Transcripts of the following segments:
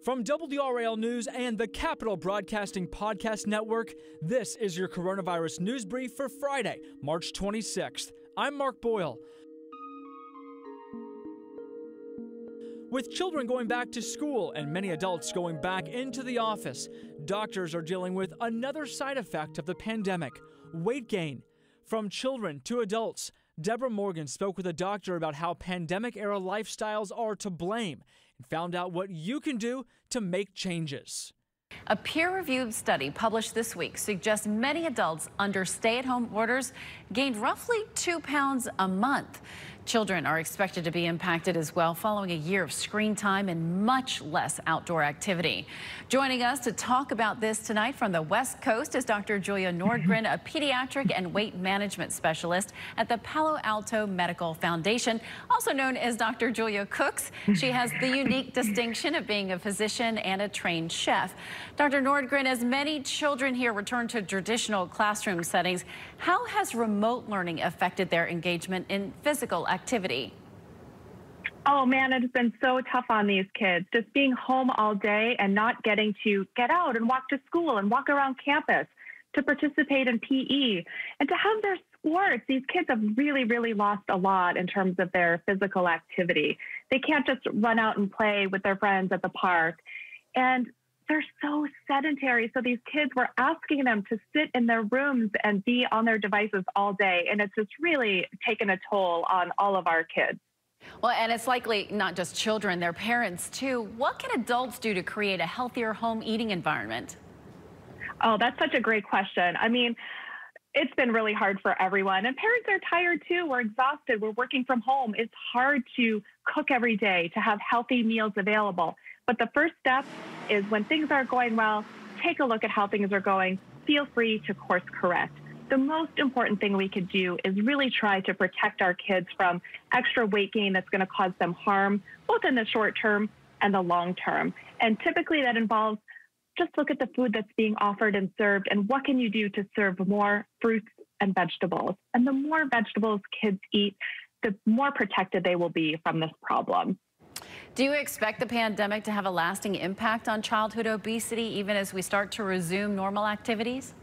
From WRAL News and the Capital Broadcasting Podcast Network, this is your Coronavirus News Brief for Friday, March 26th. I'm Mark Boyle. With children going back to school and many adults going back into the office, doctors are dealing with another side effect of the pandemic, weight gain. From children to adults, Debra Morgan spoke with a doctor about how pandemic-era lifestyles are to blame and found out what you can do to make changes. A peer-reviewed study published this week suggests many adults under stay-at-home orders gained roughly 2 pounds a month. Children are expected to be impacted as well following a year of screen time and much less outdoor activity. Joining us to talk about this tonight from the West Coast is Dr. Julia Nordgren, a pediatric and weight management specialist at the Palo Alto Medical Foundation, also known as Dr. Julia Cooks. She has the unique distinction of being a physician and a trained chef. Dr. Nordgren, as many children here return to traditional classroom settings, how has remote learning affected their engagement in physical activity? Oh man, it has been so tough on these kids, just being home all day and not getting to get out and walk to school and walk around campus, to participate in PE, and to have their sports. These kids have really lost a lot in terms of their physical activity. They can't just run out and play with their friends at the park. And they're so sedentary. So these kids, we're asking them to sit in their rooms and be on their devices all day. And it's just really taken a toll on all of our kids. Well, and it's likely not just children, their parents too. What can adults do to create a healthier home eating environment? Oh, that's such a great question. I mean, it's been really hard for everyone. And parents are tired too. We're exhausted. We're working from home. It's hard to cook every day, to have healthy meals available. But the first step is when things aren't going well, take a look at how things are going. Feel free to course correct. The most important thing we could do is really try to protect our kids from extra weight gain that's going to cause them harm, both in the short term and the long term. And typically that involves just look at the food that's being offered and served and what can you do to serve more fruits and vegetables. And the more vegetables kids eat, the more protected they will be from this problem. Do you expect the pandemic to have a lasting impact on childhood obesity, even as we start to resume normal activities?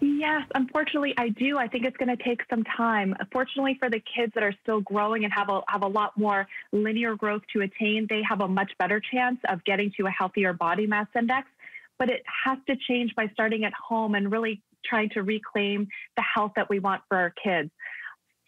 Yes, unfortunately, I do. I think it's going to take some time. Fortunately, for the kids that are still growing and have a lot more linear growth to attain, they have a much better chance of getting to a healthier body mass index. But it has to change by starting at home and really trying to reclaim the health that we want for our kids.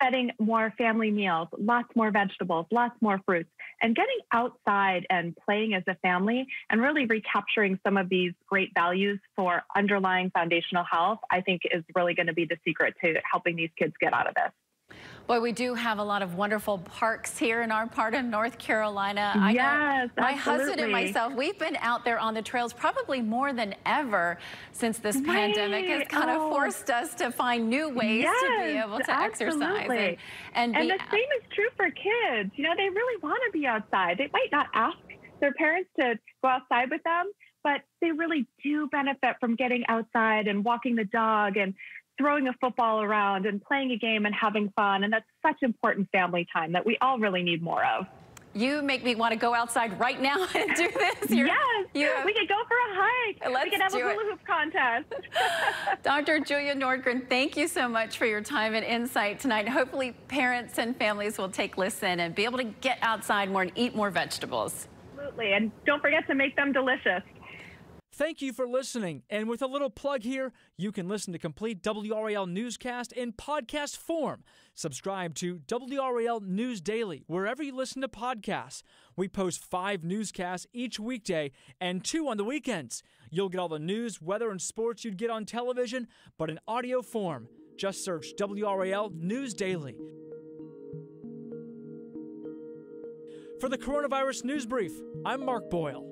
Setting more family meals, lots more vegetables, lots more fruits, and getting outside and playing as a family and really recapturing some of these great values for underlying foundational health, I think is really going to be the secret to helping these kids get out of this. Boy, we do have a lot of wonderful parks here in our part of North Carolina. Yes, my husband and myself, we've been out there on the trails probably more than ever since this pandemic has kind of forced us to find new ways to be able to exercise. And the same is true for kids. You know, they really want to be outside. They might not ask their parents to go outside with them, but they really do benefit from getting outside and walking the dog and throwing a football around and playing a game and having fun. And that's such important family time that we all really need more of. You make me want to go outside right now and do this. Yes, we could go for a hike. We could have a hula hoop contest. Dr. Julia Nordgren, thank you so much for your time and insight tonight. Hopefully parents and families will take listen and be able to get outside more and eat more vegetables. Absolutely. And don't forget to make them delicious. Thank you for listening. And with a little plug here, you can listen to complete WRAL newscast in podcast form. Subscribe to WRAL News Daily wherever you listen to podcasts. We post 5 newscasts each weekday and 2 on the weekends. You'll get all the news, weather, and sports you'd get on television, but in audio form. Just search WRAL News Daily. For the Coronavirus News Brief, I'm Mark Boyle.